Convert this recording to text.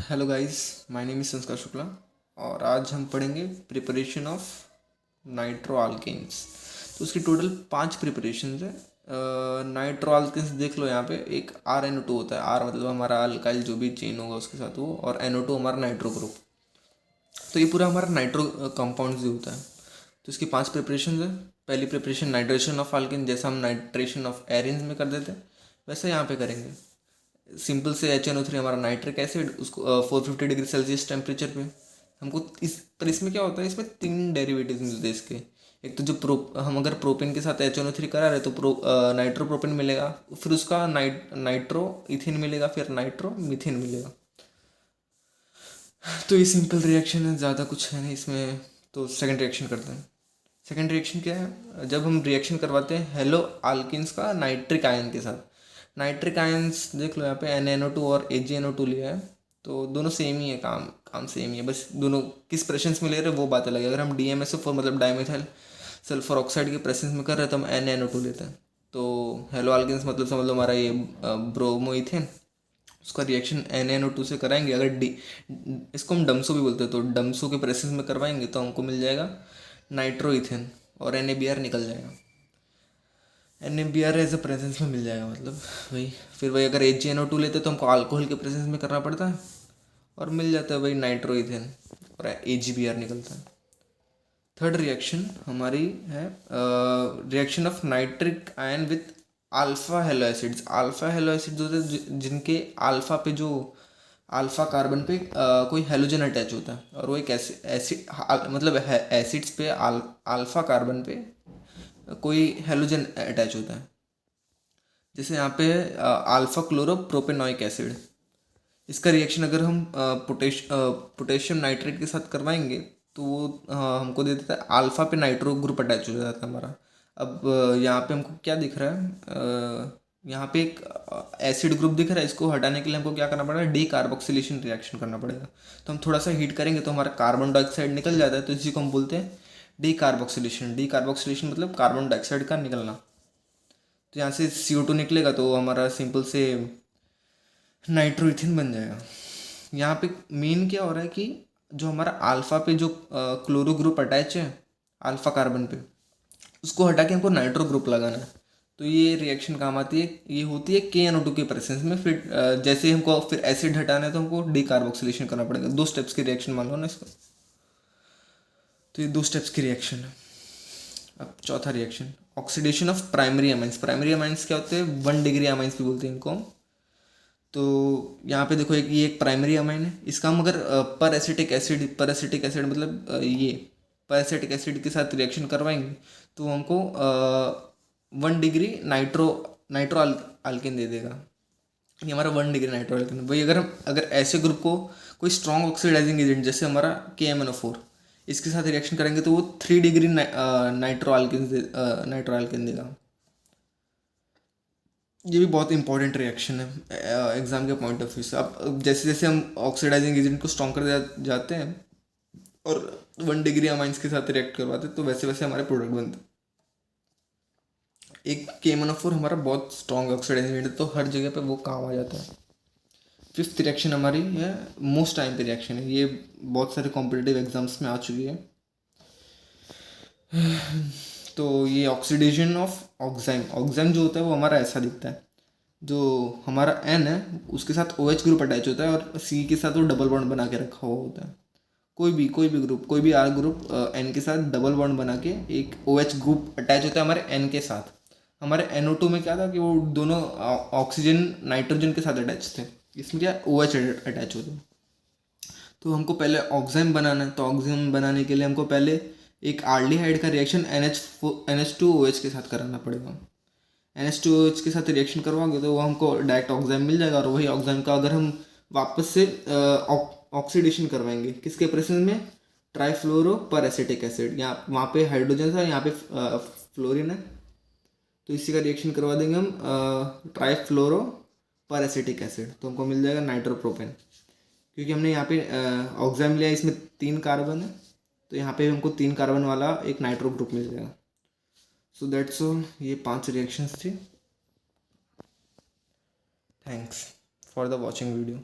Hello guys, my name is संस्कार शुक्ला और आज हम पढ़ेंगे प्रिपरेशन ऑफ नाइट्रो अल्केन्स। तो उसकी टोटल 5 प्रिपरेशन है। नाइट्रो अल्केन्स देख लो, यहाँ पे एक RNO2 होता है। R मतलब हमारा अल्काइल जो भी चेन होगा उसके साथ वो, और NO2 हमारा नाइट्रो ग्रुप। तो ये पूरा हमारा नाइट्रो कंपाउंड ही होता है। तो इसकी 5 प्रिपरेशन है। पहली प्रिपरेशन नाइट्रेशन ऑफ अल्केन, जैसा हम नाइट्रेशन ऑफ एरिन्स में कर देते हैं वैसे यहाँ पे करेंगे। सिंपल से HNO3 हमारा नाइट्रिक एसिड, उसको 450 डिग्री सेल्सियस टेम्परेचर पे हमको इसमें क्या होता है, इसमें 3 डेरिवेटिव्स मिलते हैं इसके। एक तो जो हम अगर प्रोपेन के साथ HNO3 करा रहे तो नाइट्रोप्रोपेन मिलेगा, फिर उसका नाइट्रो इथिन मिलेगा, फिर नाइट्रो मिथिन मिलेगा। तो ये सिंपल रिएक्शन है, ज़्यादा कुछ है नहीं इसमें। तो सेकेंड रिएक्शन करते हैं। सेकेंड रिएक्शन क्या है, जब हम रिएक्शन करवाते हैं हेलो अल्किन्स का नाइट्रिक आयन के साथ। नाइट्रिक आयन्स देख लो, यहाँ पे NaNO2 और AgNO2 लिया है, तो दोनों सेम ही है, काम सेम ही है, बस दोनों किस प्रेशंस में ले रहे हैं वो बात अलग है। अगर हम DMSO4 मतलब डाइमेथाइल सल्फर ऑक्साइड के प्रेशंस में कर रहे हैं तो हम NaNO2 लेते हैं। तो हेलो अल्किन्स मतलब समझ लो हमारा ये ब्रोमोइथेन, उसका रिएक्शन NaNO2 से कराएंगे। अगर इसको हम डम्सो भी बोलते हैं, तो डम्सो के प्रेशंस में करवाएंगे तो हमको मिल जाएगा नाइट्रोइथेन और NaBr निकल जाएगा। NaBr एज अ प्रेजेंस में मिल जाएगा, मतलब वही। फिर वही अगर AgNO2 लेते तो हमको अल्कोहल के प्रेजेंस में करना पड़ता है और मिल जाता है वही नाइट्रोइथेन और AgBr निकलता है। थर्ड रिएक्शन हमारी है reaction of nitric ion with alpha hello acids. Alpha hello acids होते हैं जिनके अल्फा पे जो अल्फा कार्बन पे कोई हेलोजन अटैच होता है, और वो एक एसिड मतलब एसिड्स पे अल्फा कार्बन पे कोई हेलोजन अटैच होता है। जैसे यहाँ पे अल्फा क्लोरो प्रोपेनोइक एसिड, इसका रिएक्शन अगर हम पोटेशियम नाइट्रेट के साथ करवाएंगे तो वो हमको दे देता है अल्फा पे नाइट्रो ग्रुप अटैच हो जाता है हमारा। अब यहाँ पे हमको क्या दिख रहा है, यहाँ पे एक एसिड ग्रुप दिख रहा है, इसको हटाने के लिए हमको क्या करना पड़ेगा, डी कार्बोक्सिलेशन रिएक्शन करना पड़ेगा। तो हम थोड़ा सा हीट करेंगे तो हमारा कार्बन डाइऑक्साइड निकल जाता है, तो इसी को हम बोलते हैं डी कार्बोक्सिलेशन। डी कार्बोक्सिलेशन मतलब कार्बन डाइऑक्साइड का निकलना। तो यहाँ से CO2 निकलेगा तो हमारा सिंपल से नाइट्रोइथिन बन जाएगा। यहाँ पे मेन क्या हो रहा है कि जो हमारा अल्फा पे जो क्लोरो ग्रुप अटैच है अल्फा कार्बन पे, उसको हटा के हमको नाइट्रो ग्रुप लगाना है। तो ये रिएक्शन काम आती है, ये होती है KNO2 के प्रेजेंस में। फिर जैसे हमको फिर एसिड हटाना है तो हमको डी कार्बोक्सिलेशन करना पड़ेगा। 2 स्टेप्स की रिएक्शन मान लो ना इसको। तो ये 2 स्टेप्स की रिएक्शन है। अब चौथा reaction oxidation of primary amines. Primary amines क्या होते हैं, 1 डिग्री अमाइंस भी बोलते हैं इनको हम। तो यहाँ पे देखो ये एक प्राइमरी अमाइन है, इसका हम अगर पर एसिटिक एसिड मतलब ये पर एसिटिक एसिड के साथ रिएक्शन करवाएंगे तो हमको 1 डिग्री नाइट्रो अल्केन दे देगा। ये हमारा 1 डिग्री नाइट्रो अल्केन। वही अगर ऐसे ग्रुप को कोई स्ट्रॉन्ग ऑक्सीडाइजिंग एजेंट जैसे हमारा KMnO4 इसके साथ रिएक्शन करेंगे तो वो 3 डिग्री नाइट्रो अल्केन देगा। ये भी बहुत इंपॉर्टेंट रिएक्शन है एग्जाम के पॉइंट ऑफ व्यू से। अब जैसे जैसे हम ऑक्सीडाइजिंग एजेंट को स्ट्रॉन्ग कर जाते हैं और 1 डिग्री अमाइंस के साथ रिएक्ट करवाते हैं तो वैसे वैसे हमारे प्रोडक्ट बनते हैं। एक KMnO4 हमारा बहुत स्ट्रॉन्ग ऑक्सीडाइजिंग एजेंट है, तो हर जगह पे वो काम आ जाता है। फिफ्थ रिएक्शन हमारी है मोस्ट टाइम पे रिएक्शन है, ये बहुत सारे कॉम्पिटिटिव एग्जाम्स में आ चुकी है। तो ये ऑक्सीडेशन ऑफ ऑक्साइम। ऑक्साइम जो होता है वो हमारा ऐसा दिखता है, जो हमारा N है उसके साथ OH ग्रुप अटैच होता है और C के साथ वो डबल बॉन्ड बना के रखा हुआ होता है। कोई भी ग्रुप, कोई भी R ग्रुप N के साथ डबल बॉन्ड बना के एक OH ग्रुप अटैच होता है हमारे N के साथ। हमारे NO2 में क्या था कि वो दोनों ऑक्सीजन नाइट्रोजन के साथ अटैच थे, इसमें क्या OH अटैच होते हैं। तो हमको पहले ऑक्साइम बनाना है, तो ऑक्साइम बनाने के लिए हमको पहले एक आल्डिहाइड का रिएक्शन NH2OH के साथ कराना पड़ेगा। NH2OH के साथ रिएक्शन करवाओगे तो वो हमको डायरेक्ट ऑक्साइम मिल जाएगा, और वही ऑक्साइम का अगर हम वापस से ऑक्सीडेशन करवाएंगे किसके प्रेजेंस में, ट्राईफ्लोरो पर एसिटिक एसिड। यहाँ वहाँ पे हाइड्रोजन था, यहाँ पे फ्लोरीन है, तो इसी का रिएक्शन करवा देंगे हम ट्राईफ्लोरो पर एसिटिक एसिड, तो हमको मिल जाएगा नाइट्रोप्रोपेन। क्योंकि हमने यहाँ पे ऑक्साइम लिया, इसमें 3 कार्बन है, तो यहाँ पे हमको 3 कार्बन वाला एक नाइट्रो ग्रुप मिल जाएगा। सो दैट्स ऑल, ये 5 रिएक्शंस थी। Thanks for the watching video.